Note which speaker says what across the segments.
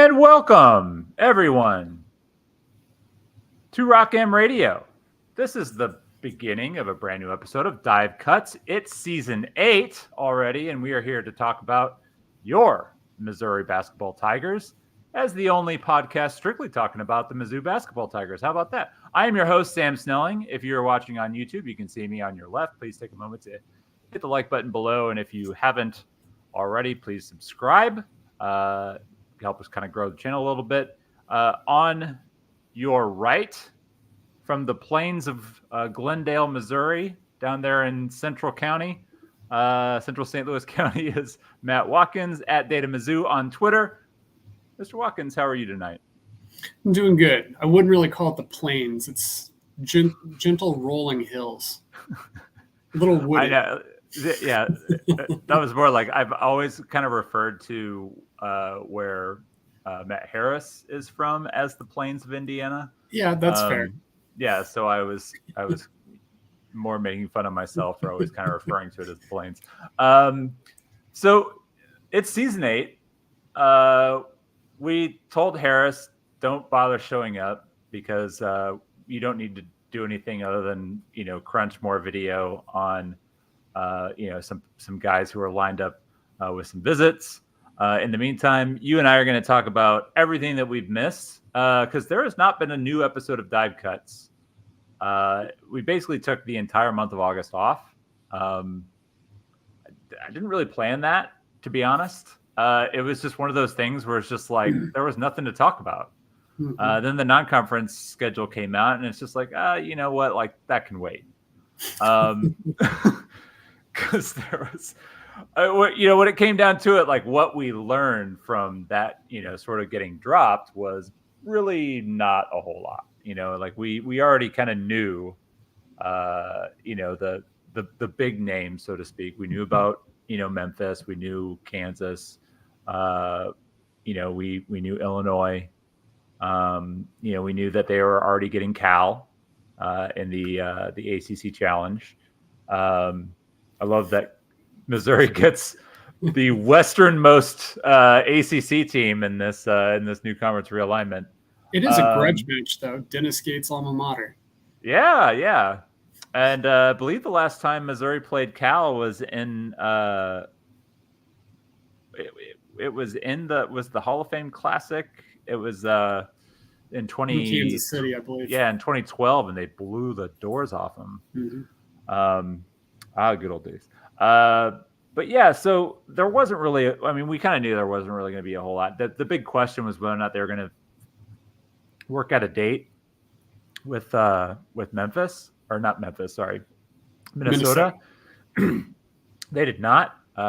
Speaker 1: And welcome, everyone, to Rock M Radio. This is the beginning of a brand new episode of Dive Cuts. It's season 8 already, and we are here to talk about your Missouri Basketball Tigers as the only podcast strictly talking about the Mizzou Basketball Tigers. How about that? I am your host, Sam Snelling. If you're watching on YouTube, you can see me on your left. Please take a moment to hit the like button below, and if you haven't already, please subscribe. Help us kind of grow the channel a little bit. On your right, from the plains of Glendale, Missouri, down there in Central County, Central St. Louis County, is Matt Watkins at Data Mizzou on Twitter. Mr. Watkins, how are you tonight?
Speaker 2: I'm doing good. I wouldn't really call it the plains. It's gentle rolling hills. A little woody.
Speaker 1: I know. Yeah, that was more like I've always kind of referred to where Matt Harris is from as the plains of Indiana.
Speaker 2: Yeah, that's fair.
Speaker 1: Yeah, so I was more making fun of myself for always kind of referring to it as the plains. So it's season 8. We told Harris, don't bother showing up because you don't need to do anything other than, crunch more video on some guys who are lined up with some visits. In the meantime, you and I are going to talk about everything that we've missed because there has not been a new episode of Dive Cuts. We basically took the entire month of August off. I didn't really plan that, to be honest. It was just one of those things where it's just like there was nothing to talk about. Then the non-conference schedule came out, and it's just like, you know what? Like, that can wait. Because there was, when it came down to it, like what we learned from that, sort of getting dropped was really not a whole lot. Like we already kind of knew, the big names, so to speak. We knew about, Memphis. We knew Kansas. We knew Illinois. We knew that they were already getting Cal in the ACC Challenge. I love that Missouri gets the westernmost ACC team in this new conference realignment.
Speaker 2: It is a grudge match, though. Dennis Gates' alma mater.
Speaker 1: Yeah. And I believe the last time Missouri played Cal was in it was the Hall of Fame Classic. It was in
Speaker 2: Kansas City, I believe.
Speaker 1: Yeah, in 2012, and they blew the doors off them.
Speaker 2: Mm-hmm.
Speaker 1: Good old days. But yeah, so there wasn't really. I mean, we kind of knew there wasn't really going to be a whole lot. The big question was whether or not they were going to work out a date with Memphis, or not Memphis. Sorry, Minnesota. They did not. You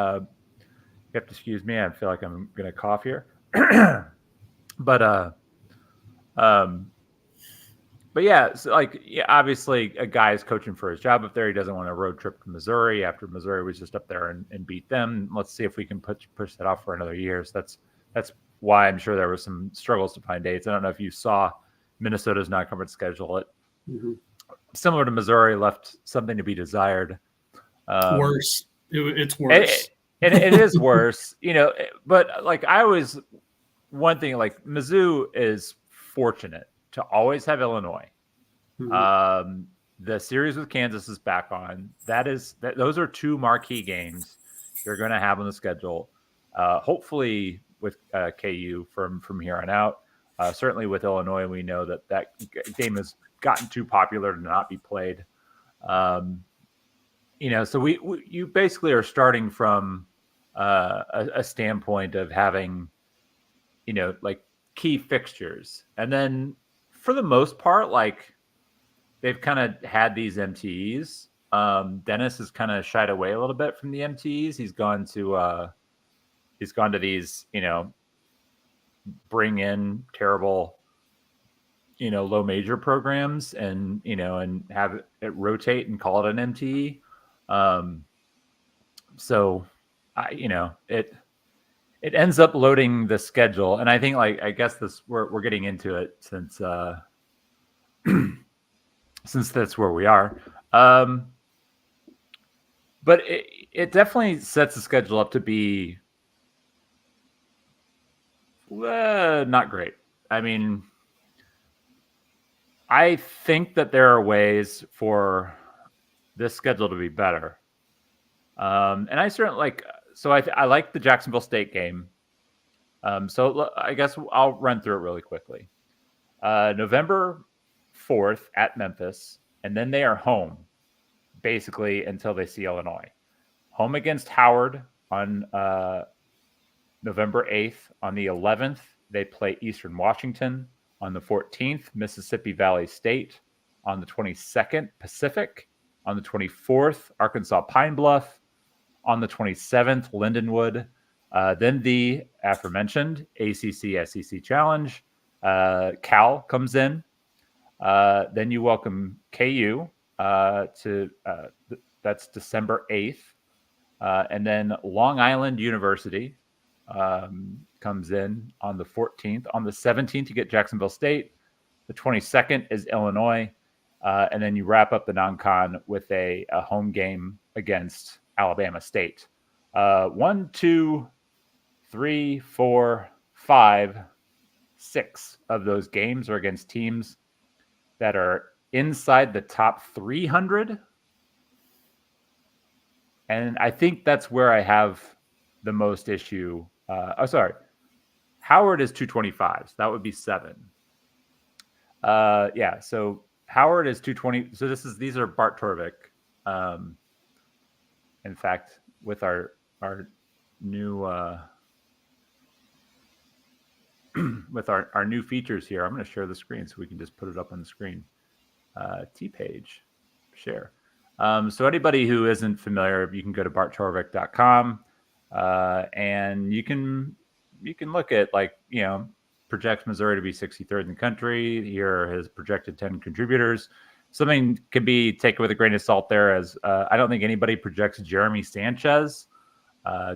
Speaker 1: have to excuse me. I feel like I'm going to cough here. But yeah, so obviously a guy is coaching for his job up there. He doesn't want a road trip to Missouri after Missouri was just up there and beat them. Let's see if we can push that off for another year. So that's why I'm sure there was some struggles to find dates. I don't know if you saw Minnesota's non-conference schedule. Similar to Missouri, left something to be desired.
Speaker 2: Worse. It's worse.
Speaker 1: It is worse, but one thing, like Mizzou is fortunate to always have Illinois. Mm-hmm. The series with Kansas is back on. Those are 2 marquee games you're going to have on the schedule. Hopefully with KU from here on out. Certainly with Illinois, we know that game has gotten too popular to not be played. So you basically are starting from a standpoint of having, key fixtures, and then for the most part, they've kind of had these MTEs. Dennis has kind of shied away a little bit from the MTEs. He's gone to these, bring in terrible, low major programs and have it rotate and call it an MTE. It ends up loading the schedule, and I think I guess we're getting into it since since that's where we are. But it definitely sets the schedule up to be Not great. I mean, I think that there are ways for this schedule to be better. And I certainly like. So I like the Jacksonville State game. So I guess I'll run through it really quickly. November 4th at Memphis, and then they are home basically until they see Illinois. Home against Howard on November 8th. On the 11th, they play Eastern Washington. On the 14th, Mississippi Valley State. On the 22nd, Pacific. On the 24th, Arkansas Pine Bluff. On the 27th, Lindenwood. Then the aforementioned ACC SEC Challenge. Cal comes in. Then you welcome KU that's December 8th. And then Long Island University comes in on the 14th. On the 17th, you get Jacksonville State. The 22nd is Illinois. And then you wrap up the non-con with a home game against Alabama State. 1, 2, 3, 4, 5, 6 of those games are against teams that are inside the top 300. And I think that's where I have the most issue. Howard is 225. So that would be 7. Yeah. So Howard is 220. So these are Bart Torvik. In fact, with our new with our new features here, I'm going to share the screen so we can just put it up on the screen. T-page, share. So anybody who isn't familiar, you can go to barttorvik.com and you can look at projects Missouri to be 63rd in the country. Here are his projected 10 contributors. Something can be taken with a grain of salt there, as I don't think anybody projects Jeremy Sanchez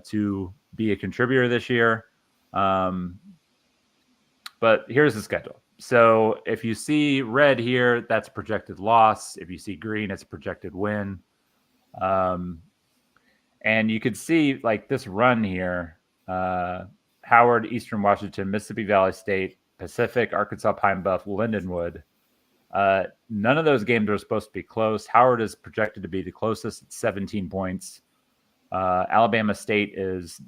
Speaker 1: to be a contributor this year. But here's the schedule. So if you see red here, that's projected loss. If you see green, it's projected win. And you could see like this run here, Howard, Eastern Washington, Mississippi Valley State, Pacific, Arkansas Pine Bluff, Lindenwood. None of those games are supposed to be close. Howard is projected to be the closest at 17 points. Alabama State is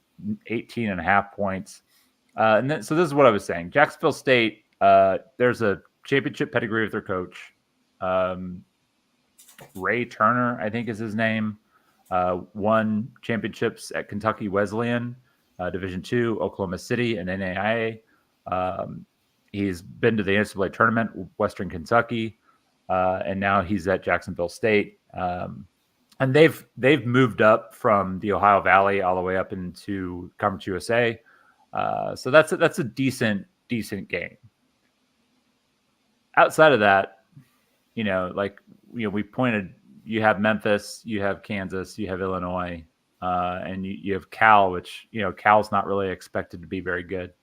Speaker 1: 18.5 points. So this is what I was saying. Jacksonville State, there's a championship pedigree with their coach. Ray Turner, I think is his name. Won championships at Kentucky Wesleyan, Division II, Oklahoma City, and NAIA. He's been to the NCAA tournament, Western Kentucky, and now he's at Jacksonville State. And they've moved up from the Ohio Valley all the way up into Conference USA. So that's a decent game. Outside of that, we pointed, you have Memphis, you have Kansas, you have Illinois, and you have Cal, which, Cal's not really expected to be very good.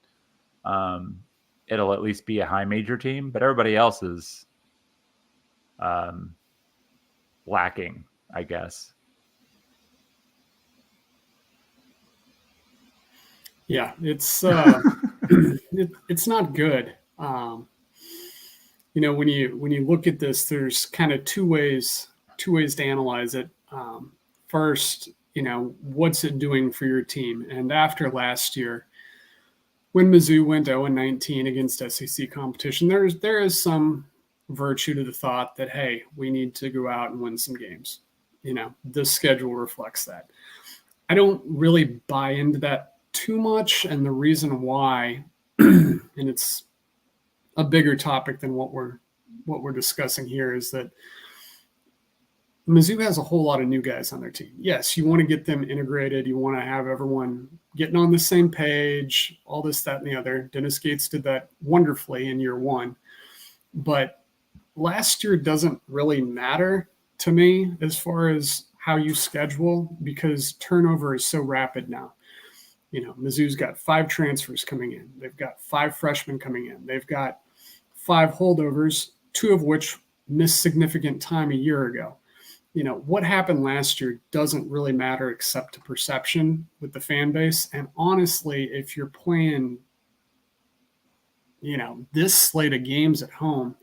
Speaker 1: It'll at least be a high major team, but everybody else is lacking, I guess.
Speaker 2: Yeah, it's it's not good. When you look at this, there's kind of two ways to analyze it. First, what's it doing for your team? And after last year, when Mizzou went 0-19 against SEC competition, there is some virtue to the thought that, hey, we need to go out and win some games. The schedule reflects that. I don't really buy into that too much, and the reason why, and it's a bigger topic than what we're discussing here, is that Mizzou has a whole lot of new guys on their team. Yes, you want to get them integrated. You want to have everyone getting on the same page, all this, that, and the other. Dennis Gates did that wonderfully in year one. But last year doesn't really matter to me as far as how you schedule, because turnover is so rapid now. Mizzou's got 5 transfers coming in. They've got 5 freshmen coming in. They've got 5 holdovers, 2 of which missed significant time a year ago. What happened last year doesn't really matter except to perception with the fan base. And honestly, if you're playing this slate of games at home,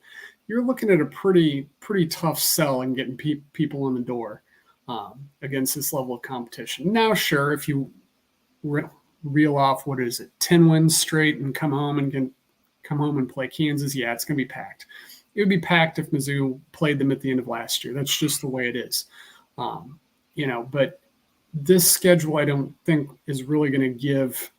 Speaker 2: you're looking at a pretty tough sell and getting people in the door against this level of competition. Now, sure, if you reel off 10 wins straight and come home and play Kansas, yeah, it's going to be packed. It would be packed if Mizzou played them at the end of last year. That's just the way it is. But this schedule, I don't think, is really going to give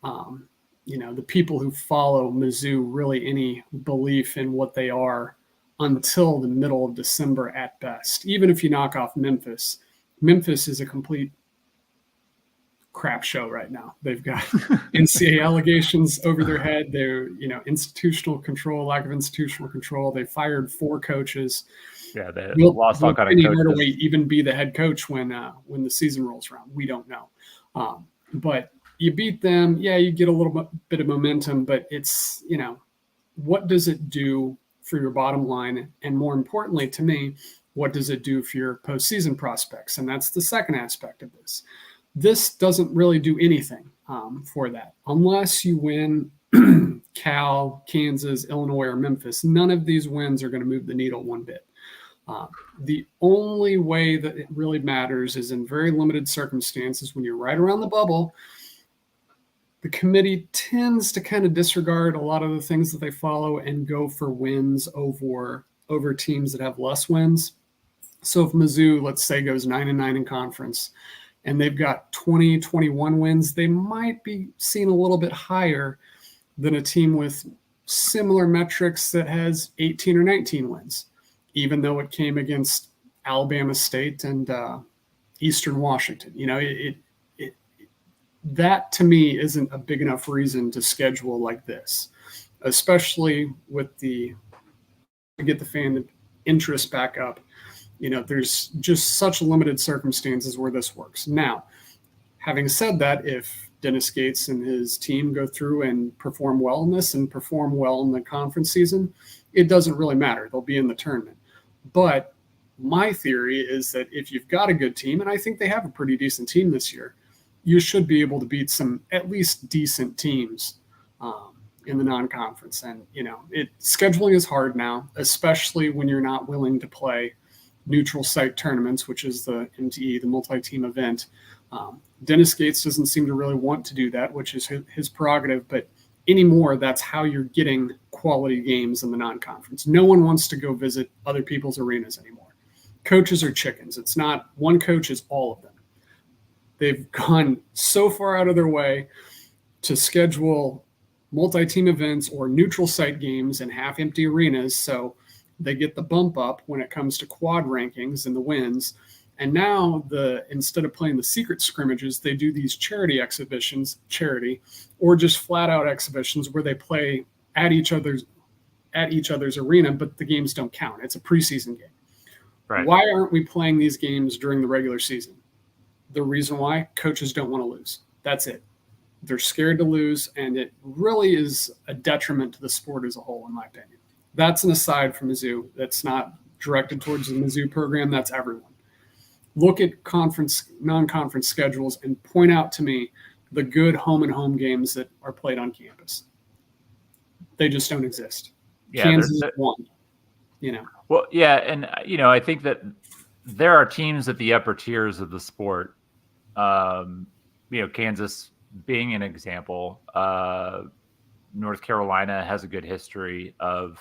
Speaker 2: the people who follow Mizzou really any belief in what they are until the middle of December at best. Even if you knock off Memphis is a complete crap show right now. They've got NCAA allegations over their head. They're, lack of institutional control. They fired 4 coaches.
Speaker 1: Yeah, they lost all kind of coaches.
Speaker 2: Hardaway even be the head coach when the season rolls around? We don't know. But you beat them, yeah, you get a little bit of momentum, but it's, what does it do for your bottom line? And more importantly to me, what does it do for your postseason prospects? And that's the second aspect of this. This doesn't really do anything for that. Unless you win Cal, Kansas, Illinois, or Memphis, none of these wins are going to move the needle one bit. The only way that it really matters is in very limited circumstances when you're right around the bubble. The committee tends to kind of disregard a lot of the things that they follow and go for wins over teams that have less wins. So if Mizzou, let's say, goes 9-9 in conference and they've got 20-21 wins, they might be seen a little bit higher than a team with similar metrics that has 18 or 19 wins, even though it came against Alabama State and Eastern Washington. That to me isn't a big enough reason to schedule like this, especially with to get the fan interest back up. There's just such limited circumstances where this works. Now, having said that, if Dennis Gates and his team go through and perform well in this and perform well in the conference season, it doesn't really matter. They'll be in the tournament. But my theory is that if you've got a good team, and I think they have a pretty decent team this year, you should be able to beat some at least decent teams in the non-conference. And, scheduling is hard now, especially when you're not willing to play neutral site tournaments, which is the MTE, the multi-team event. Dennis Gates doesn't seem to really want to do that, which is his prerogative. But anymore, that's how you're getting quality games in the non-conference. No one wants to go visit other people's arenas anymore. Coaches are chickens. It's not one coach is all of them. They've gone so far out of their way to schedule multi-team events or neutral site games in half-empty arenas, so they get the bump up when it comes to quad rankings and the wins. And now instead of playing the secret scrimmages, they do these charity exhibitions, or just flat-out exhibitions where they play at each other's arena, but the games don't count. It's a preseason game.
Speaker 1: Right.
Speaker 2: Why aren't we playing these games during the regular season? The reason why, coaches don't want to lose. That's it. They're scared to lose, and it really is a detriment to the sport as a whole, in my opinion. That's an aside from Mizzou. That's not directed towards the Mizzou program. That's everyone. Look at non-conference schedules and point out to me the good home-and-home games that are played on campus. They just don't exist.
Speaker 1: Yeah,
Speaker 2: Kansas won.
Speaker 1: Well, yeah, and I think that there are teams at the upper tiers of the sport. Kansas being an example. North Carolina has a good history of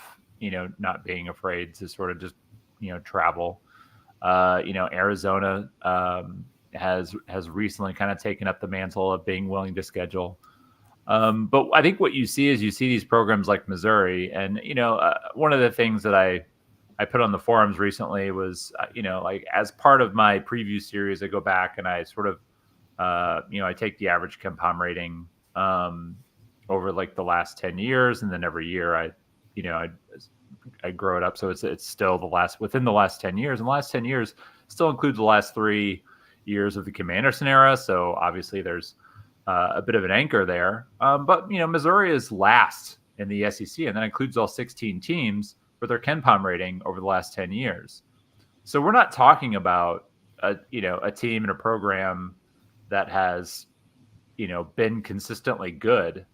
Speaker 1: not being afraid to sort of just travel. Arizona has recently kind of taken up the mantle of being willing to schedule. But I think what you see is these programs like Missouri, and one of the things that I put on the forums recently was like as part of my preview series, I go back and I sort of I take the average KenPom rating over like the last 10 years, and then every year I grow it up so it's still within the last 10 years, and the last 10 years still includes the last 3 years of the Kim Anderson era. So obviously there's a bit of an anchor there. But Missouri is last in the SEC, and that includes all 16 teams for their KenPom rating over the last 10 years. So we're not talking about a team and a program that has been consistently good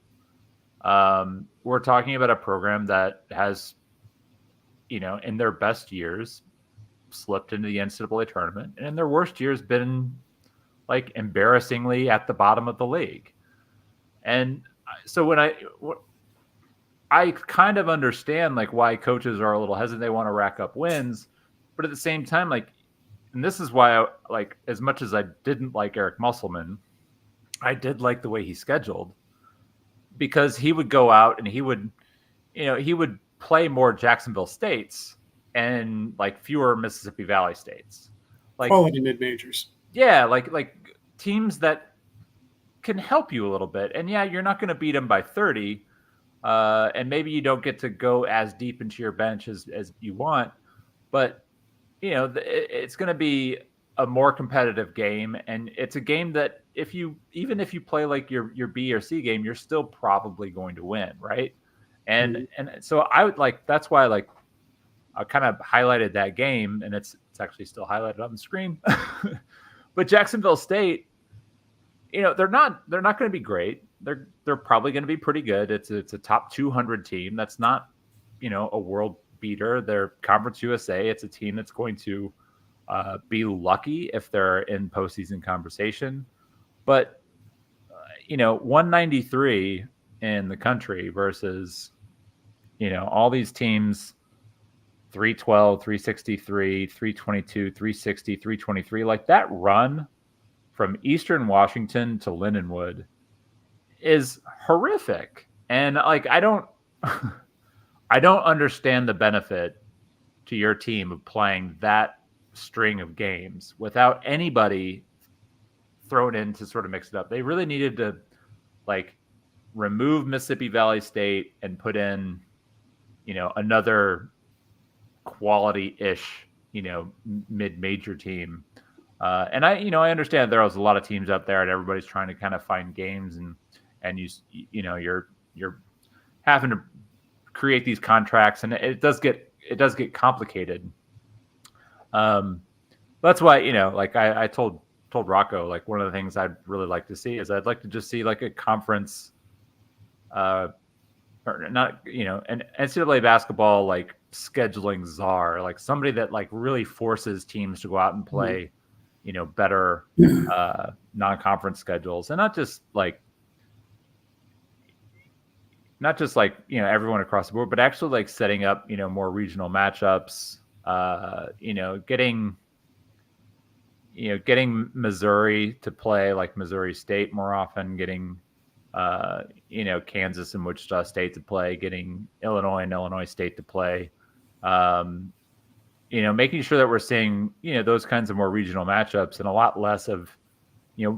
Speaker 1: We're talking about a program that has, in their best years, slipped into the NCAA tournament, and in their worst years, been like embarrassingly at the bottom of the league. And so when I kind of understand like why coaches are a little hesitant, they want to rack up wins, but at the same time, like, and this is why I like, as much as I didn't like Eric Musselman, I did like the way he scheduled, because he would go out and he would play more Jacksonville States and like fewer Mississippi Valley States, like
Speaker 2: quality mid majors.
Speaker 1: Yeah, like teams that can help you a little bit. And yeah, you're not going to beat them by 30, and maybe you don't get to go as deep into your bench as you want, but it's going to be a more competitive game, and it's a game that even if you play like your B or C game, you're still probably going to win, right? And so I would like, that's why like I kind of highlighted that game, and it's actually still highlighted on the screen. But Jacksonville State, they're not going to be great. They're probably going to be pretty good. It's a top 200 team. That's not a world beater. They're Conference USA. It's a team that's going to be lucky if they're in postseason conversation. But 193 in the country versus all these teams, 312, 363, 322, 360, 323, like that run from Eastern Washington to Lindenwood is horrific. And like, I don't understand the benefit to your team of playing that string of games without anybody thrown in to sort of mix it up. They really needed to like remove Mississippi Valley State and put in, another quality-ish, mid-major team. And I understand there was a lot of teams out there and everybody's trying to kind of find games, and you're having to create these contracts, and it does get complicated. That's why, like I told Rocco, like one of the things I'd really like to see is I'd like to just see like a conference, or not, an NCAA basketball like scheduling czar, like somebody that like really forces teams to go out and play, better non-conference schedules, and not just like everyone across the board, but actually like setting up more regional matchups. Getting Missouri to play like Missouri State more often, getting Kansas and Wichita State to play, getting Illinois and Illinois State to play, making sure that we're seeing, those kinds of more regional matchups, and a lot less of,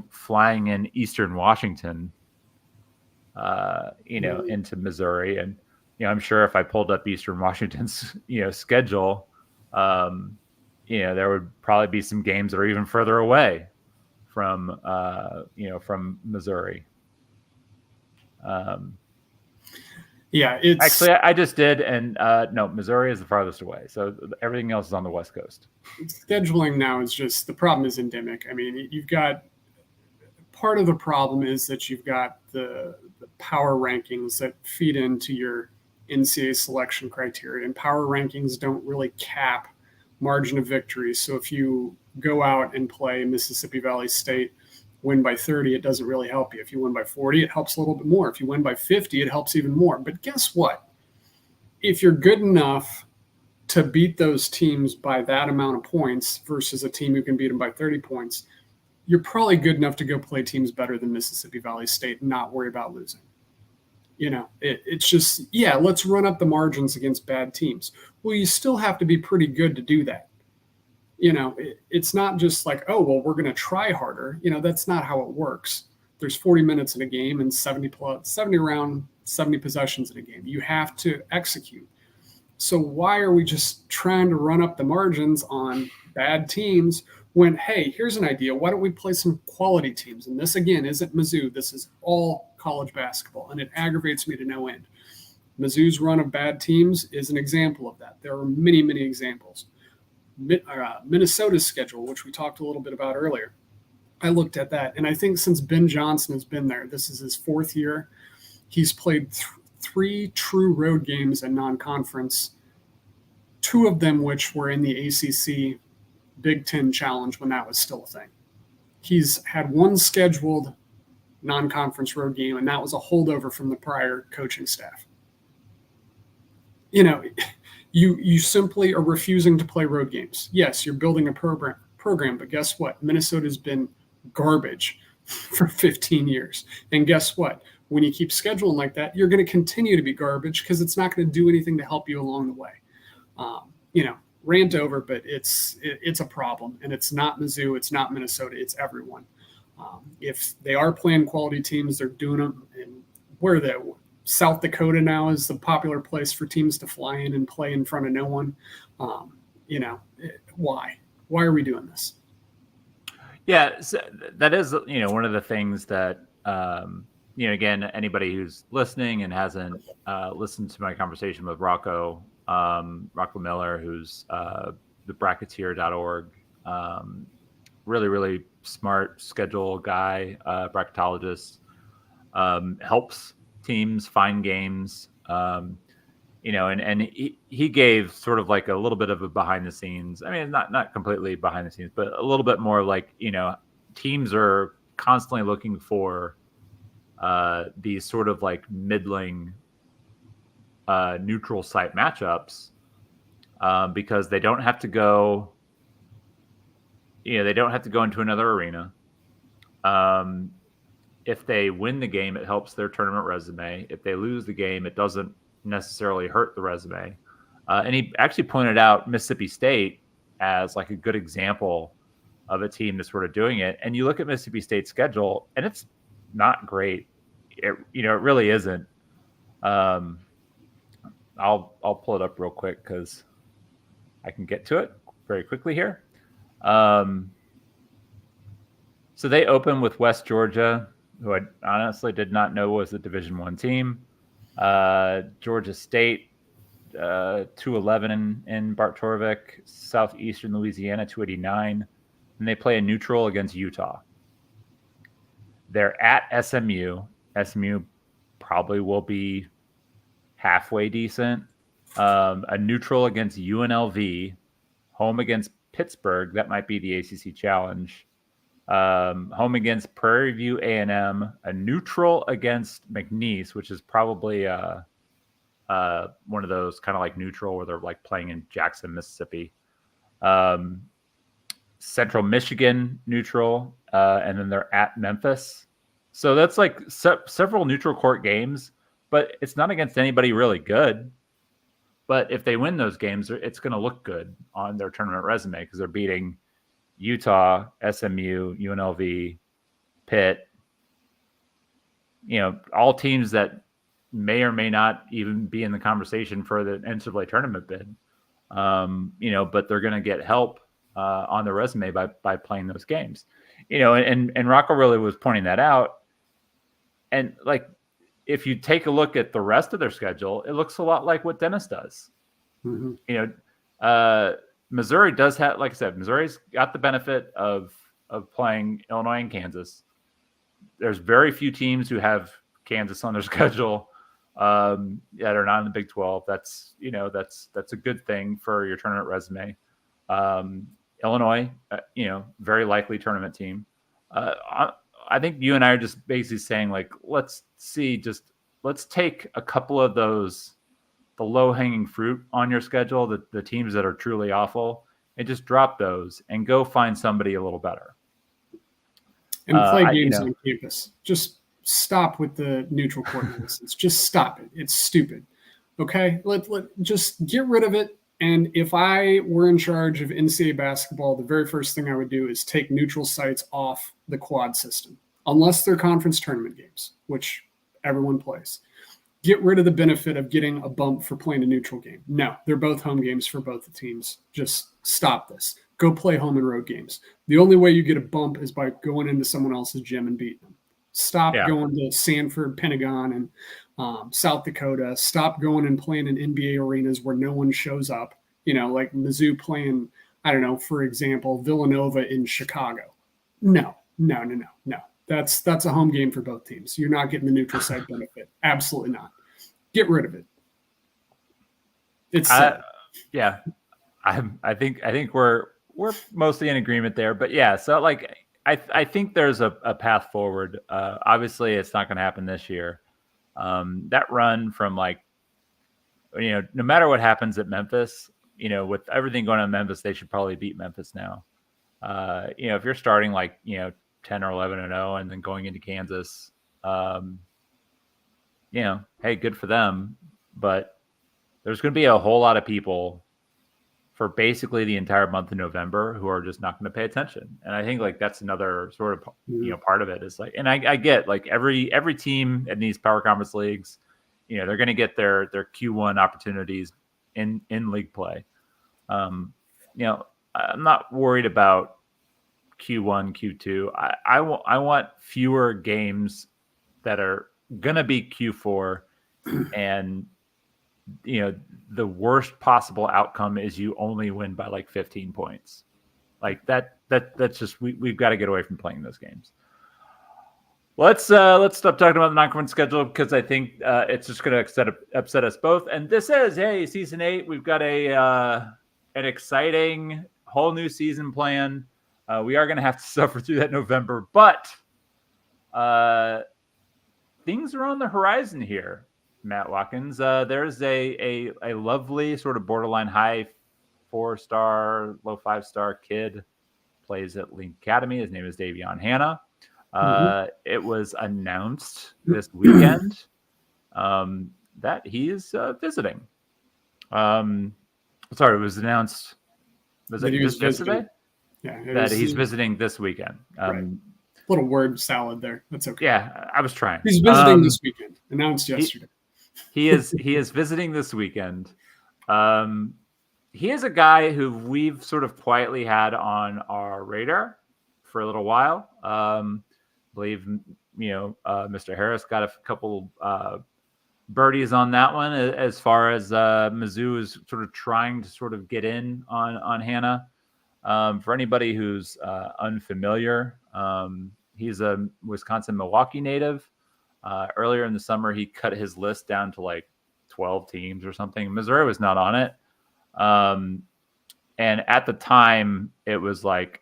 Speaker 1: flying in Eastern Washington, into Missouri. And, I'm sure if I pulled up Eastern Washington's, schedule, there would probably be some games that are even further away from Missouri.
Speaker 2: It's
Speaker 1: actually, I just did, and no, Missouri is the farthest away, so everything else is on the West Coast.
Speaker 2: Scheduling now is just, the problem is endemic. I mean, you've got, part of the problem is that you've got the power rankings that feed into your NCAA selection criteria, and power rankings don't really cap margin of victory. So if you go out and play Mississippi Valley State, win by 30, it doesn't really help you. If you win by 40, it helps a little bit more. If you win by 50, it helps even more. But guess what? If you're good enough to beat those teams by that amount of points versus a team who can beat them by 30 points, you're probably good enough to go play teams better than Mississippi Valley State and not worry about losing. It's just, let's run up the margins against bad teams. Well, you still have to be pretty good to do that. It's not just like, oh, well, we're going to try harder. That's not how it works. There's 40 minutes in a game and 70 possessions in a game. You have to execute. So why are we just trying to run up the margins on bad teams when, hey, here's an idea. Why don't we play some quality teams? And this, again, isn't Mizzou. This is all college basketball, and it aggravates me to no end. Mizzou's run of bad teams is an example of that. There are many, many examples. Minnesota's schedule, which we talked a little bit about earlier, I looked at that, and I think since Ben Johnson has been there, this is his fourth year, he's played 3 true road games in non-conference, 2 of them which were in the ACC Big Ten Challenge when that was still a thing. He's had 1 scheduled non-conference road game, and that was a holdover from the prior coaching staff. You simply are refusing to play road games. Yes, you're building a program, but guess what? Minnesota's been garbage for 15 years. And guess what? When you keep scheduling like that, you're going to continue to be garbage because it's not going to do anything to help you along the way. Rant over, but it's a problem, and it's not Mizzou, it's not Minnesota, it's everyone. If they are playing quality teams, they're doing them. And where they South Dakota now is the popular place for teams to fly in and play in front of no one. Why? Why are we doing this?
Speaker 1: Yeah, so that is, one of the things that, again, anybody who's listening and hasn't listened to my conversation with Rocco Miller, who's the bracketeer.org, really, really smart schedule guy, bracketologist, helps teams find games, and he gave sort of like a little bit of a behind the scenes. I mean, not completely behind the scenes, but a little bit more like, teams are constantly looking for these sort of like middling neutral site matchups because they don't have to go, they don't have to go into another arena. If they win the game, it helps their tournament resume. If they lose the game, it doesn't necessarily hurt the resume. And he actually pointed out Mississippi State as like a good example of a team that's sort of doing it. And you look at Mississippi State's schedule, and it's not great. It really isn't. I'll pull it up real quick because I can get to it very quickly here. So they open with West Georgia, who I honestly did not know was a Division I team. Georgia State, 211 in Bart Torvik, Southeastern Louisiana, 289. And they play a neutral against Utah. They're at SMU. SMU probably will be halfway decent. A neutral against UNLV, home against Pittsburgh. That might be the ACC Challenge. Home against Prairie View A&M, a neutral against McNeese, which is probably one of those kind of like neutral where they're like playing in Jackson, Mississippi. Central Michigan neutral, and then they're at Memphis. So that's like several neutral court games, but it's not against anybody really good. But if they win those games, it's going to look good on their tournament resume because they're beating Utah, SMU, UNLV, Pitt, all teams that may or may not even be in the conversation for the NCAA tournament bid. But they're going to get help on their resume by playing those games. And Rocco really was pointing that out. And like, if you take a look at the rest of their schedule, it looks a lot like what Dennis does. Mm-hmm. Missouri does have, like I said, Missouri's got the benefit of playing Illinois and Kansas. There's very few teams who have Kansas on their schedule that are not in the Big 12. That's a good thing for your tournament resume. Illinois, very likely tournament team. I think you and I are just basically saying, like, let's take a couple of those, the low-hanging fruit on your schedule, the teams that are truly awful, and just drop those and go find somebody a little better.
Speaker 2: And play games on campus. Just stop with the neutral court nonsense. Just stop it. It's stupid. Okay? Let just get rid of it. And if I were in charge of NCAA basketball, the very first thing I would do is take neutral sites off the quad system, unless they're conference tournament games, which everyone plays. Get rid of the benefit of getting a bump for playing a neutral game. No, they're both home games for both the teams. Just stop this. Go play home and road games. The only way you get a bump is by going into someone else's gym and beating them. Stop going to Sanford, Pentagon, and South Dakota. Stop going and playing in NBA arenas where no one shows up. Like Mizzou playing, I don't know, for example, Villanova in Chicago. No. That's a home game for both teams. You're not getting the neutral site benefit. Absolutely not. get rid of it. It's sad.
Speaker 1: Yeah, I think we're mostly in agreement there. But yeah, so like I think there's a path forward. Obviously, it's not going to happen this year. That run from like, no matter what happens at Memphis, with everything going on in Memphis, they should probably beat Memphis now. If you're starting like 10 or 11-0 and then going into Kansas, hey, good for them. But there's going to be a whole lot of people for basically the entire month of November who are just not going to pay attention. And I think like that's another sort of, part of it is like, and I get like every team in these power conference leagues, they're going to get their Q1 opportunities in league play. I'm not worried about Q1, Q2. I want fewer games that are going to be Q4 and the worst possible outcome is you only win by like 15 points. Like that's just we've got to get away from playing those games. Let's stop talking about the non-conference schedule because I think it's just going to upset us both. And this is season 8. We've got an exciting whole new season plan. We are going to have to suffer through that November, but things are on the horizon here. Matt Watkins, there's a lovely sort of borderline high 4-star, low 5-star kid, plays at Link Academy. His name is Davion Hanna. It was announced this weekend that he is visiting. Sorry, it was announced. Was it yesterday?
Speaker 2: Yeah,
Speaker 1: that he's visiting this weekend.
Speaker 2: Right. Little word salad there. That's okay.
Speaker 1: Yeah, I was trying.
Speaker 2: He's visiting this weekend. Announced yesterday.
Speaker 1: He is visiting this weekend. He is a guy who we've sort of quietly had on our radar for a little while. I believe Mr. Harris got a couple birdies on that one as far as Mizzou is sort of trying to sort of get in on Hanna. For anybody who's unfamiliar, he's a Wisconsin-Milwaukee native. Earlier in the summer, he cut his list down to like 12 teams or something. Missouri was not on it. And at the time, it was like,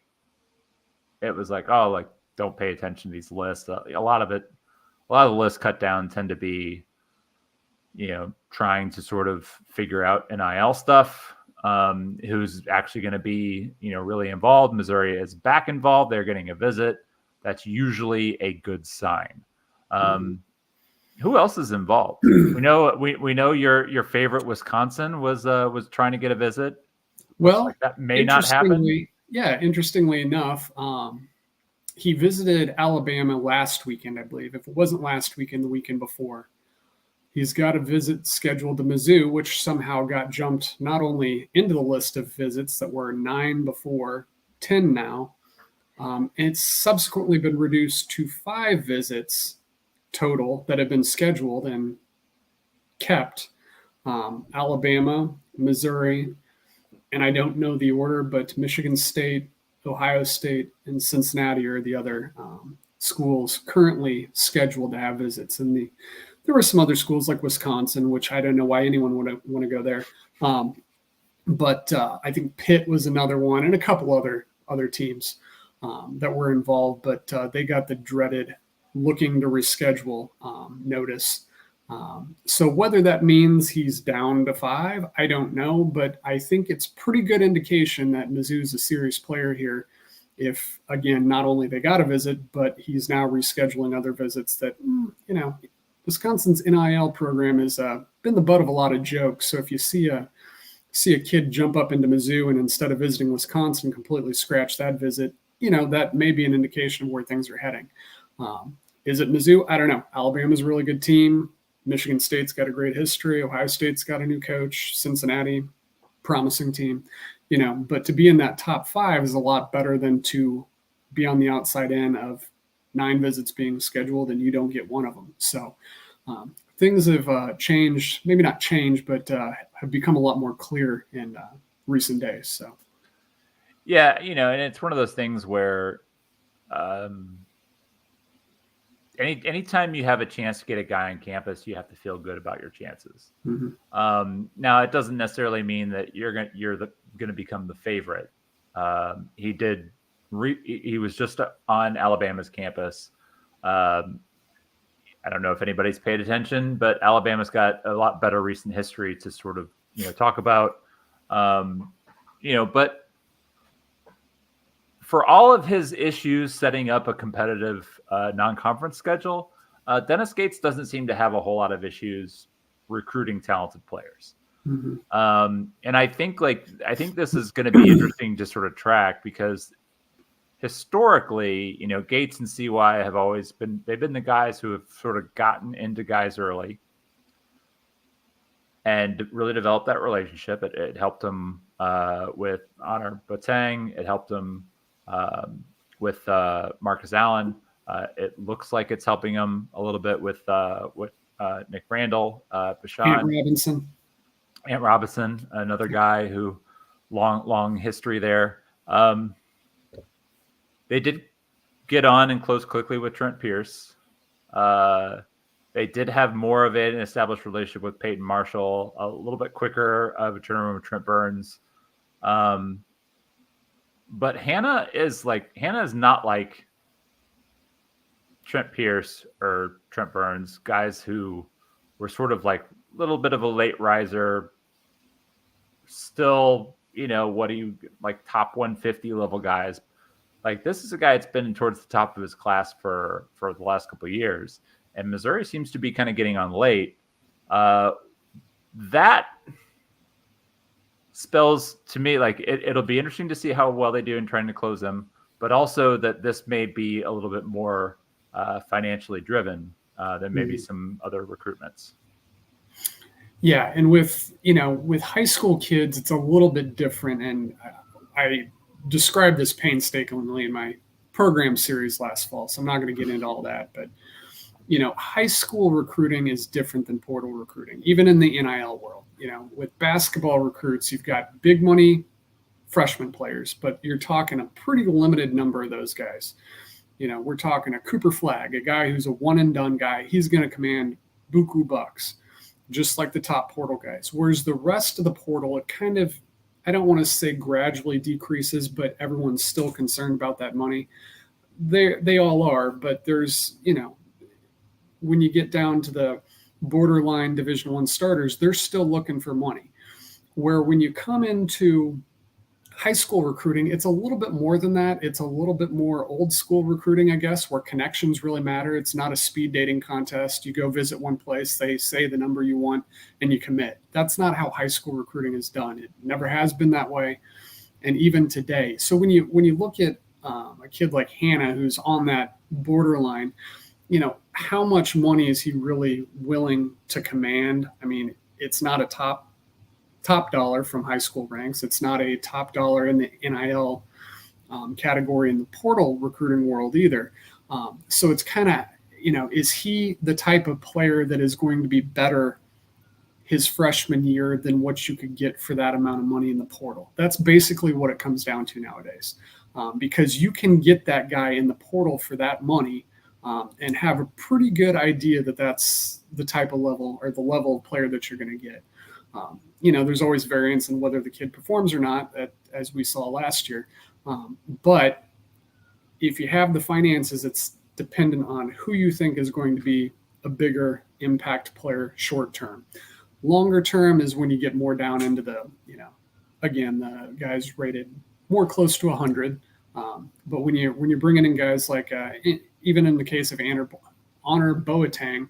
Speaker 1: oh, like, don't pay attention to these lists. A lot of the lists cut down tend to be, trying to sort of figure out NIL stuff. Who's actually going to be, really involved. Missouri is back involved. They're getting a visit. That's usually a good sign. Who else is involved? We know your favorite Wisconsin was trying to get a visit.
Speaker 2: Well,
Speaker 1: like that may not happen.
Speaker 2: Yeah, interestingly enough, he visited Alabama last weekend, I believe. If it wasn't last weekend, the weekend before. He's got a visit scheduled to Mizzou, which somehow got jumped not only into the list of visits that were 9 before, 10 now. It's subsequently been reduced to 5 visits total that have been scheduled and kept. Alabama, Missouri, and I don't know the order, but Michigan State, Ohio State, and Cincinnati are the other schools currently scheduled to have visits. And there were some other schools like Wisconsin, which I don't know why anyone would want to go there. But I think Pitt was another one, and a couple other teams that were involved. But they got the dreaded looking to reschedule notice. So whether that means he's down to 5, I don't know. But I think it's pretty good indication that Mizzou's a serious player here. If, again, not only they got a visit, but he's now rescheduling other visits that, Wisconsin's NIL program has been the butt of a lot of jokes. So if you see a kid jump up into Mizzou and instead of visiting Wisconsin, completely scratch that visit, that may be an indication of where things are heading. Is it Mizzou? I don't know. Alabama's a really good team. Michigan State's got a great history. Ohio State's got a new coach. Cincinnati, promising team. But to be in that top 5 is a lot better than to be on the outside end of 9 visits being scheduled and you don't get one of them. So things have changed, maybe not changed, but have become a lot more clear in recent days. So,
Speaker 1: yeah, and it's one of those things where anytime you have a chance to get a guy on campus, you have to feel good about your chances.
Speaker 2: Mm-hmm.
Speaker 1: Now, it doesn't necessarily mean that you're gonna become the favorite. He was just on Alabama's campus. I don't know if anybody's paid attention, but Alabama's got a lot better recent history to sort of talk about. But for all of his issues setting up a competitive non-conference schedule, Dennis Gates doesn't seem to have a whole lot of issues recruiting talented players.
Speaker 2: Mm-hmm.
Speaker 1: And I think this is going to be interesting to sort of track, because historically, Gates and CY have always been the guys who have sort of gotten into guys early and really developed that relationship. It helped him with Honor Boateng. It helped him with Marcus Allen. It looks like it's helping him a little bit with Nick Randall, Bashan. Ant Robinson, another guy who long history there. They did get on and close quickly with Trent Pierce. They did have more of an established relationship with Peyton Marshall, a little bit quicker of a turnaround with Trent Burns. But Hannah is not like Trent Pierce or Trent Burns, guys who were sort of like a little bit of a late riser, still, top 150 level guys. Like, this is a guy that's been towards the top of his class for the last couple of years, and Missouri seems to be kind of getting on late. That spells to me like it'll be interesting to see how well they do in trying to close them, but also that this may be a little bit more financially driven than maybe some other recruitments.
Speaker 2: Yeah, and with high school kids, it's a little bit different, and I described this painstakingly in my program series last fall, so I'm not going to get into all that. But high school recruiting is different than portal recruiting, even in the NIL world. With basketball recruits, you've got big money freshman players, but you're talking a pretty limited number of those guys. We're talking a Cooper Flagg, a guy who's a one and done guy. He's going to command buku bucks, just like the top portal guys. Whereas the rest of the portal, it kind of, I don't want to say gradually decreases, but everyone's still concerned about that money. They all are, but there's, when you get down to the borderline Division I starters, they're still looking for money. Where when you come into high school recruiting, it's a little bit more than that. It's a little bit more old school recruiting, I guess, where connections really matter. It's not a speed dating contest. You go visit one place, they say the number you want, and you commit. That's not how high school recruiting is done. It never has been that way, and even today. So when you look at a kid like Hannah, who's on that borderline, how much money is he really willing to command? I mean, it's not a top dollar from high school ranks. It's not a top dollar in the NIL category in the portal recruiting world either. So it's kind of, is he the type of player that is going to be better his freshman year than what you could get for that amount of money in the portal? That's basically what it comes down to nowadays, because you can get that guy in the portal for that money and have a pretty good idea that that's the type of level or the level of player that you're going to get. There's always variance in whether the kid performs or not, as we saw last year. But if you have the finances, it's dependent on who you think is going to be a bigger impact player short term. Longer term is when you get more down into the, again, the guys rated more close to 100. But when you're bringing in guys like, even in the case of Honor Boateng,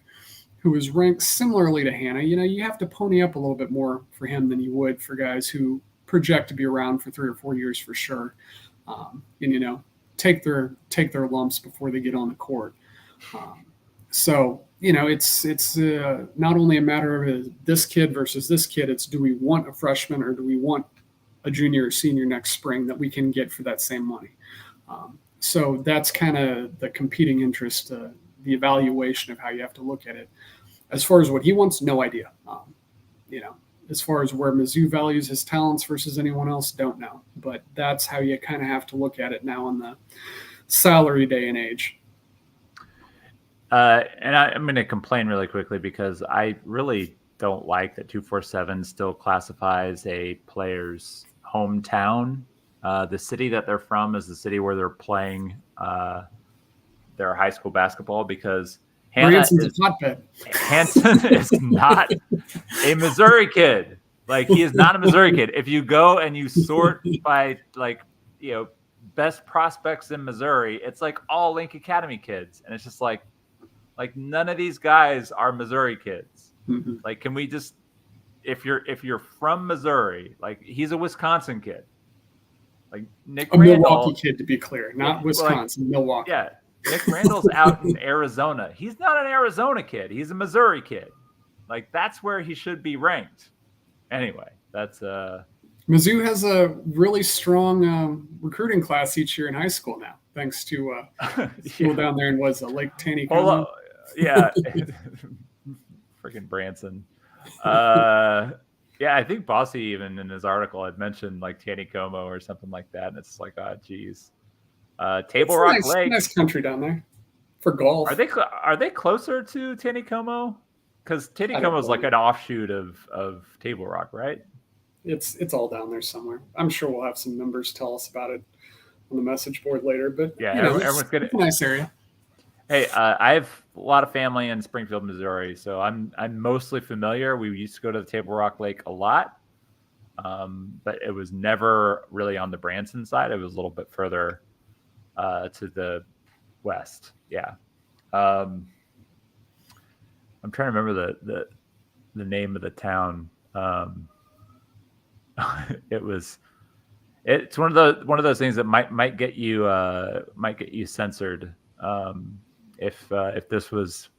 Speaker 2: who is ranked similarly to Hannah, you have to pony up a little bit more for him than you would for guys who project to be around for 3 or 4 years for sure. And, take their lumps before they get on the court. So, it's not only a matter of this kid versus this kid. It's, do we want a freshman or do we want a junior or senior next spring that we can get for that same money? So that's kind of the competing interest, the evaluation of how you have to look at it. As far as what he wants, no idea. As far as where Mizzou values his talents versus anyone else, don't know. But that's how you kind of have to look at it now in the salary day and age.
Speaker 1: And I'm going to complain really quickly because I really don't like that 247 still classifies a player's hometown. The city that they're from is the city where they're playing their high school basketball, because
Speaker 2: Branson's a hotbed.
Speaker 1: Hanson is not a Missouri kid. Like, he is not a Missouri kid. If you go and you sort by, like, best prospects in Missouri, it's like all Link Academy kids. And it's just like none of these guys are Missouri kids.
Speaker 2: Mm-hmm.
Speaker 1: Like, can we just, if you're from Missouri, like, he's a Wisconsin kid. Like Nick Randall,
Speaker 2: Milwaukee kid, to be clear, not Wisconsin, Milwaukee.
Speaker 1: Yeah. Nick Randall's out in Arizona. He's not an Arizona kid. He's a Missouri kid. Like, that's where he should be ranked. Anyway, that's
Speaker 2: Mizzou has a really strong recruiting class each year in high school now, thanks to school down there in Lake Taneycomo.
Speaker 1: Yeah, freaking Branson. Yeah, I think Bossy even in his article had mentioned like Taneycomo or something like that, and it's like, oh, geez. Table Rock Lake,
Speaker 2: nice country down there for golf.
Speaker 1: Are they closer to Taneycomo? Because Taneycomo is like an offshoot of Table Rock, right?
Speaker 2: It's all down there somewhere. I'm sure we'll have some members tell us about it on the message board later. But
Speaker 1: yeah,
Speaker 2: everyone's gonna. It's a nice area.
Speaker 1: Hey, I have a lot of family in Springfield, Missouri, so I'm mostly familiar. We used to go to the Table Rock Lake a lot, but it was never really on the Branson side. It was a little bit further to the west. Yeah. I'm trying to remember the name of the town. It's one of those things that might get you censored. If this was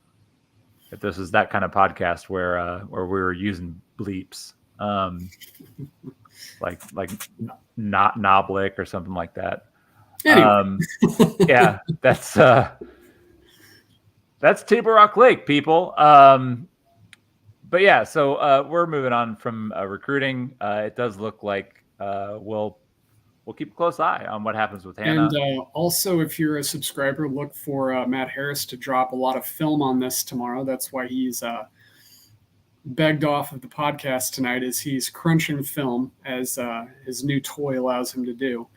Speaker 1: that kind of podcast where we were using bleeps, like not Noblik or something like that.
Speaker 2: Anyway.
Speaker 1: Yeah, that's Table Rock Lake, people. But yeah, so we're moving on from recruiting. It does look like we'll keep a close eye on what happens with Hannah.
Speaker 2: And also, if you're a subscriber, look for Matt Harris to drop a lot of film on this tomorrow. That's why he's begged off of the podcast tonight, is he's crunching film as his new toy allows him to do.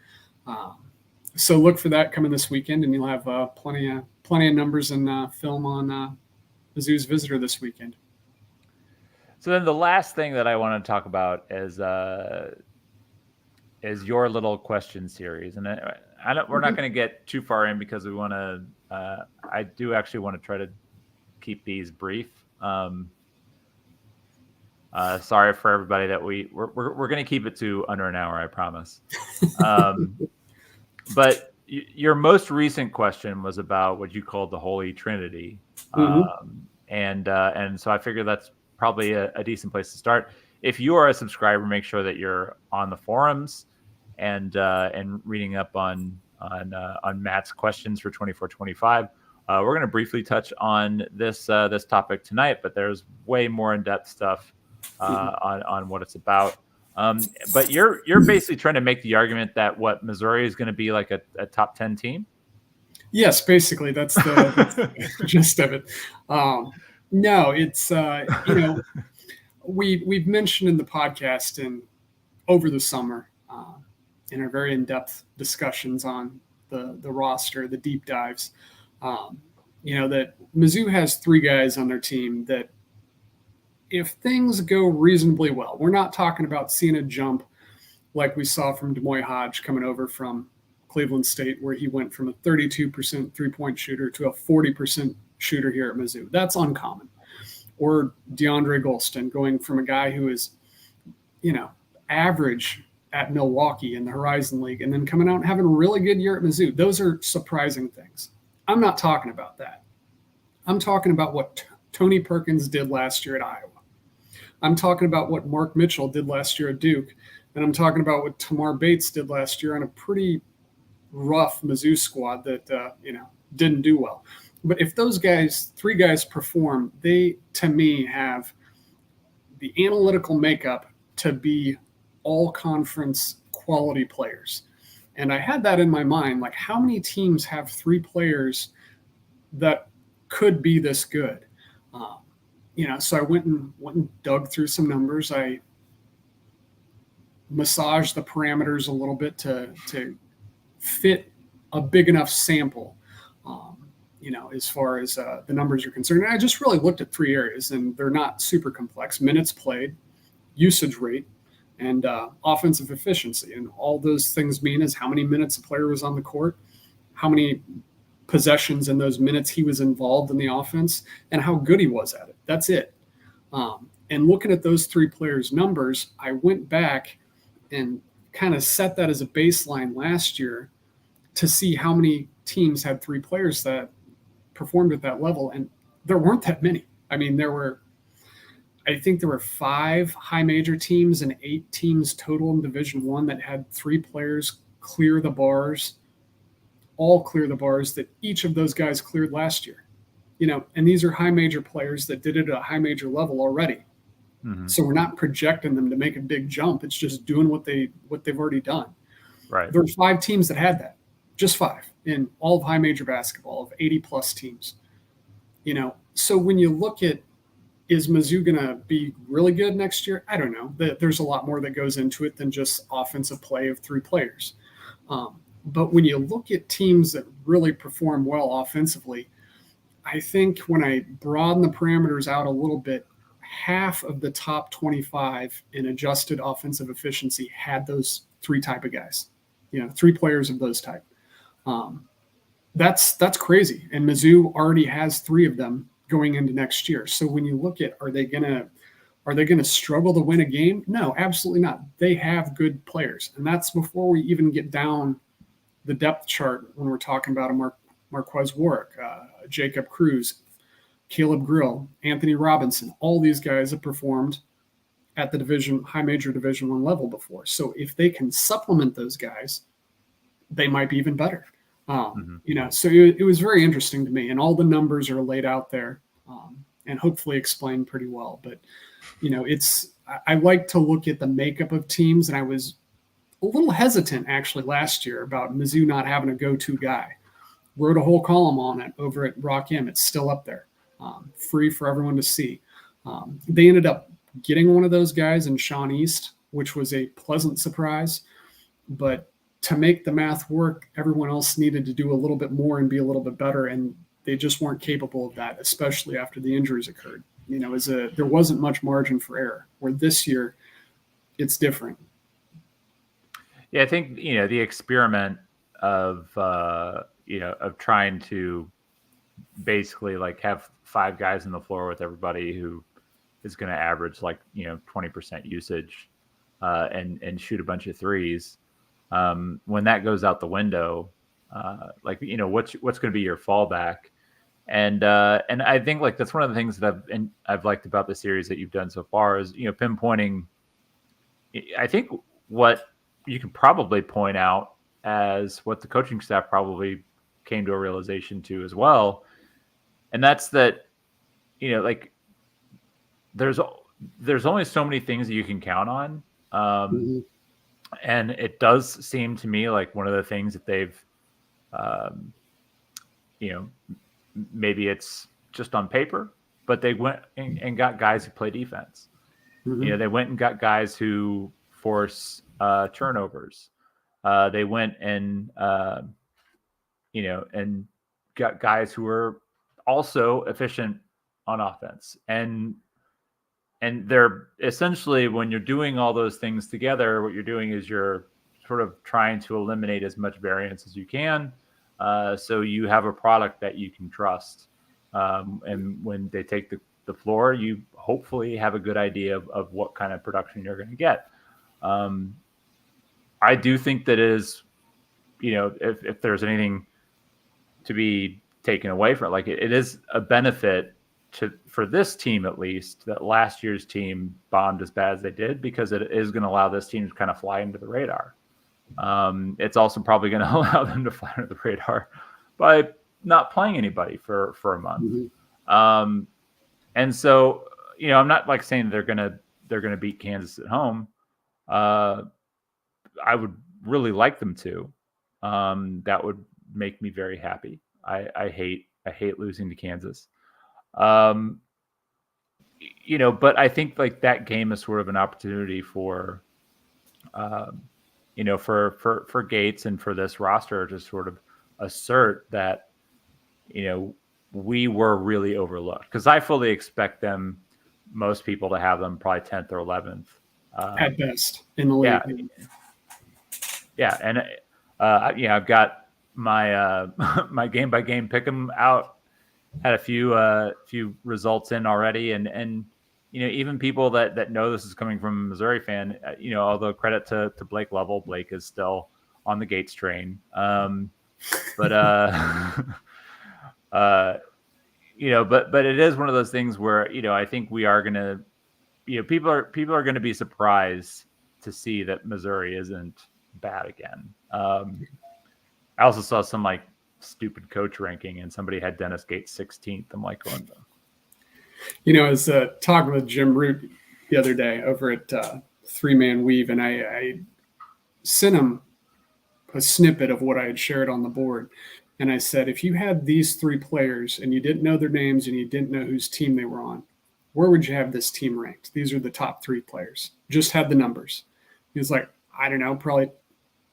Speaker 2: So look for that coming this weekend, and you'll have plenty of numbers and film on Mizzou's visitor this weekend.
Speaker 1: So then the last thing that I want to talk about is your little question series, and we're not going to get too far in because we want to. I do actually want to try to keep these brief. Sorry for everybody that we're going to keep it to under an hour, I promise. But your most recent question was about what you called the Holy Trinity, and so I figured that's probably a decent place to start. If you are a subscriber, make sure that you're on the forums and reading up on Matt's questions for 24-25. We're going to briefly touch on this topic tonight, but there's way more in-depth stuff on what it's about. But you're basically trying to make the argument that Missouri is going to be like a top 10 team.
Speaker 2: Yes, basically that's the gist of it. No, it's we've mentioned in the podcast and over the summer in our very in-depth discussions on the roster, the deep dives, that Mizzou has three guys on their team that, if things go reasonably well, we're not talking about seeing a jump like we saw from Demoy Hodge coming over from Cleveland State, where he went from a 32% three-point shooter to a 40% shooter here at Mizzou. That's uncommon. Or DeAndre Golston going from a guy who is, average at Milwaukee in the Horizon League and then coming out and having a really good year at Mizzou. Those are surprising things. I'm not talking about that. I'm talking about what Tony Perkins did last year at Iowa. I'm talking about what Mark Mitchell did last year at Duke. And I'm talking about what Tamar Bates did last year on a pretty rough Mizzou squad that, didn't do well. But if those guys, three guys perform, they, to me, have the analytical makeup to be all conference quality players. And I had that in my mind, like how many teams have three players that could be this good. So I went and dug through some numbers. I massaged the parameters a little bit to fit a big enough sample, as far as the numbers are concerned. And I just really looked at 3 areas, and they're not super complex: minutes played, usage rate, and offensive efficiency. And all those things mean is how many minutes a player was on the court, how many possessions in those minutes he was involved in the offense, and how good he was at it. That's it. And looking at those 3 players' numbers, I went back and kind of set that as a baseline last year to see how many teams had 3 players that performed at that level. And there weren't that many. I mean, I think there were 5 high major teams and 8 teams total in Division I that had 3 players all clear the bars that each of those guys cleared last year. And these are high major players that did it at a high major level already. Mm-hmm. So we're not projecting them to make a big jump. It's just doing what they've already done.
Speaker 1: Right.
Speaker 2: There were 5 teams that had that, just 5 in all of high major basketball of 80 plus teams. So when you look at, is Mizzou going to be really good next year? I don't know. There's a lot more that goes into it than just offensive play of 3 players. But when you look at teams that really perform well offensively, I think when I broaden the parameters out a little bit, half of the top 25 in adjusted offensive efficiency had those 3 type of guys, 3 players of those type. That's crazy. And Mizzou already has 3 of them going into next year. So when you look at, are they going to struggle to win a game? No, absolutely not. They have good players. And that's before we even get down the depth chart when we're talking about a Marquez Warwick, Jacob Cruz, Caleb Grill, Anthony Robinson. All these guys have performed at the high major Division I level before. So if they can supplement those guys, they might be even better. So it was very interesting to me, and all the numbers are laid out there and hopefully explained pretty well. But, I like to look at the makeup of teams, and I was a little hesitant actually last year about Mizzou not having a go-to guy. Wrote a whole column on it over at Rock M. It's still up there, free for everyone to see. They ended up getting one of those guys in Sean East, which was a pleasant surprise. But to make the math work, everyone else needed to do a little bit more and be a little bit better, and they just weren't capable of that, especially after the injuries occurred. There wasn't much margin for error, where this year it's different.
Speaker 1: Yeah, I think, the experiment of trying to basically like have 5 guys on the floor with everybody who is going to average 20% usage and shoot a bunch of threes. When that goes out the window, what's going to be your fallback? And I think that's one of the things that I've liked about the series that you've done so far is, pinpointing. I think what you can probably point out as what the coaching staff probably came to a realization to as well. And that's that, there's only so many things that you can count on. And it does seem to me like one of the things that they've, maybe it's just on paper, but they went and got guys who play defense. They went and got guys who force turnovers. They went and, and got guys who are also efficient on offense. And they're essentially, when you're doing all those things together, what you're doing is you're sort of trying to eliminate as much variance as you can. So you have a product that you can trust. And when they take the floor, you hopefully have a good idea of what kind of production you're going to get. I do think that is, if there's anything to be taken away from it, it is a benefit for this team, at least, that last year's team bombed as bad as they did, because it is going to allow this team to kind of fly under the radar. It's also probably going to allow them to fly under the radar by not playing anybody for a month. And so, I'm not saying they're going to beat Kansas at home. I would really like them to. That would make me very happy. I hate I hate losing to Kansas. But I think like that game is sort of an opportunity for, for Gates and for this roster to sort of assert that, we were really overlooked, because I fully expect most people to have them probably 10th or 11th
Speaker 2: at best in the league.
Speaker 1: Yeah, and I've got my my game by game pick 'em out. Had a few results in already, and even people that know this is coming from a Missouri fan, although credit to Blake Lovell, Blake is still on the Gates train. But but it is one of those things where I think we are gonna, people are gonna be surprised to see that Missouri isn't bad again. I also saw some like stupid coach ranking, and somebody had Dennis Gates 16th. I'm like, going to.
Speaker 2: I was talking with Jim Root the other day over at Three Man Weave, and I sent him a snippet of what I had shared on the board. And I said, if you had these three players and you didn't know their names and you didn't know whose team they were on, where would you have this team ranked? These are the top three players. Just had the numbers. He was like, I don't know, probably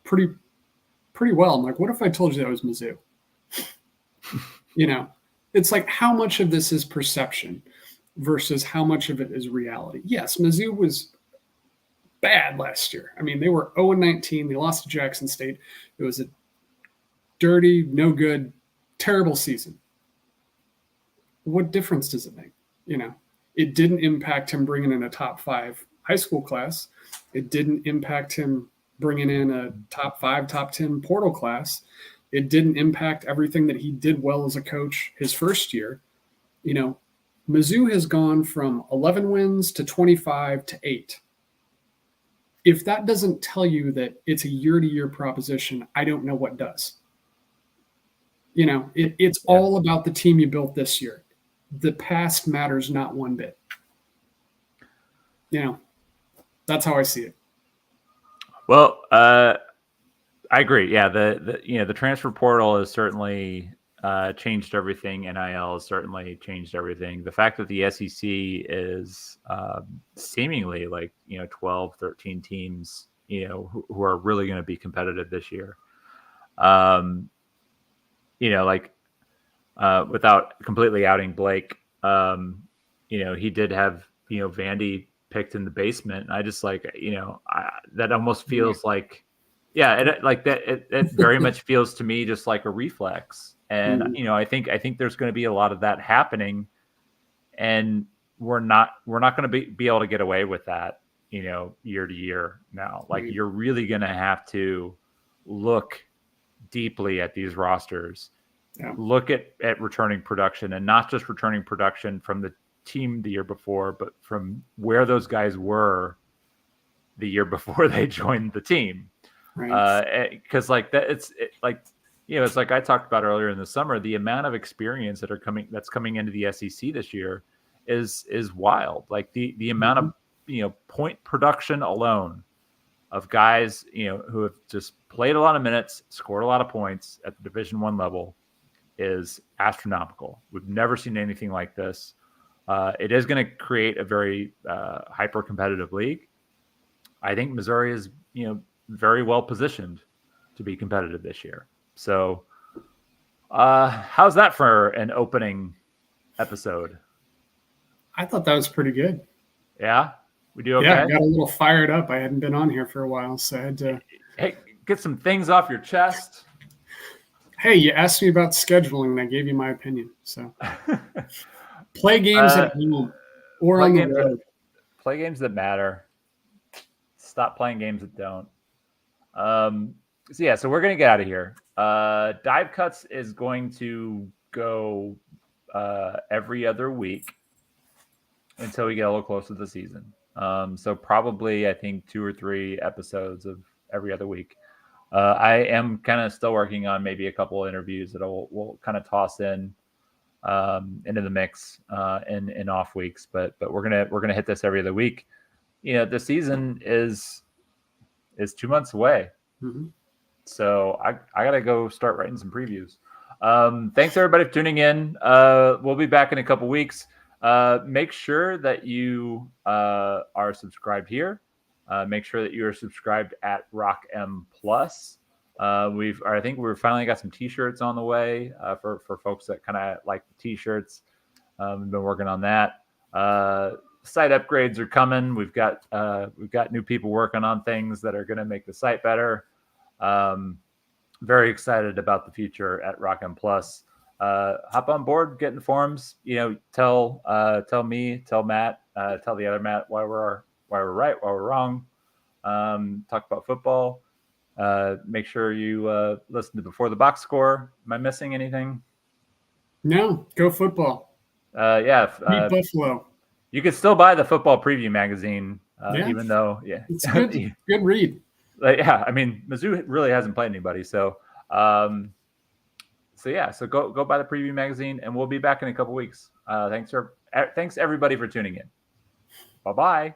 Speaker 2: pretty well. I'm like, what if I told you that was Mizzou? It's like, how much of this is perception versus how much of it is reality? Yes, Mizzou was bad last year. I mean, they were 0-19. They lost to Jackson State. It was a dirty, no good, terrible season. What difference does it make? It didn't impact him bringing in a top 5 high school class. It didn't impact him bringing in a top 5, top 10 portal class. It didn't impact everything that he did well as a coach his first year. Mizzou has gone from 11 wins to 25 to 8. If that doesn't tell you that it's a year-to-year proposition, I don't know what does. It's all about the team you built this year. The past matters not one bit. That's how I see it.
Speaker 1: Well, I agree. Yeah, the transfer portal has certainly changed everything. NIL has certainly changed everything. The fact that the SEC is seemingly like 12, 13 teams who are really going to be competitive this year. Without completely outing Blake, he did have Vandy picked in the basement. And I just that almost feels like, it very much feels to me just like a reflex. And I think there's going to be a lot of that happening, and we're not going to be able to get away with that year to year now. Like, you're really going to have to look deeply at these rosters. Yeah. Look at returning production, and not just returning production from the team the year before, but from where those guys were the year before they joined the team. Right. Because it's like I talked about earlier in the summer, the amount of experience that's coming into the SEC this year is wild. Like the amount of point production alone of guys who have just played a lot of minutes, scored a lot of points at the Division I level is astronomical. We've never seen anything like this. It is going to create a very hyper competitive league. I think Missouri is very well positioned to be competitive this year. So how's that for an opening episode?
Speaker 2: I thought that was pretty good.
Speaker 1: Yeah, we do okay.
Speaker 2: Yeah, I got a little fired up. I hadn't been on here for a while, so I had to
Speaker 1: get some things off your chest.
Speaker 2: Hey, you asked me about scheduling, and I gave you my opinion. So play games at home or on the road.
Speaker 1: Play games that matter. Stop playing games that don't. So we're going to get out of here. Dive Cuts is going to go every other week until we get a little closer to the season. So probably, I think, 2 or 3 episodes of every other week. I am kind of still working on maybe a couple of interviews that we'll kind of toss in into the mix in off weeks, but we're gonna hit this every other week. The season is 2 months away, so I gotta go start writing some previews. Thanks everybody for tuning in. We'll be back in a couple weeks. Make sure that you are subscribed here. Make sure that you are subscribed at Rock M Plus. I think we've finally got some T-shirts on the way for folks that kind of like the T-shirts. We've been working on that. Site upgrades are coming. We've got new people working on things that are going to make the site better. Very excited about the future at Rock M Plus. Hop on board, get in the forums. Tell me, tell Matt, tell the other Matt why we're right, why we're wrong. Talk about football. Make sure you listen to Before the Box Score. Am I missing anything?
Speaker 2: No, go football.
Speaker 1: Yeah.
Speaker 2: Beat Buffalo.
Speaker 1: You can still buy the football preview magazine, even though,
Speaker 2: it's good. Good read.
Speaker 1: Yeah, I mean, Mizzou really hasn't played anybody, so go buy the preview magazine, and we'll be back in a couple weeks. Thanks everybody for tuning in. Bye-bye.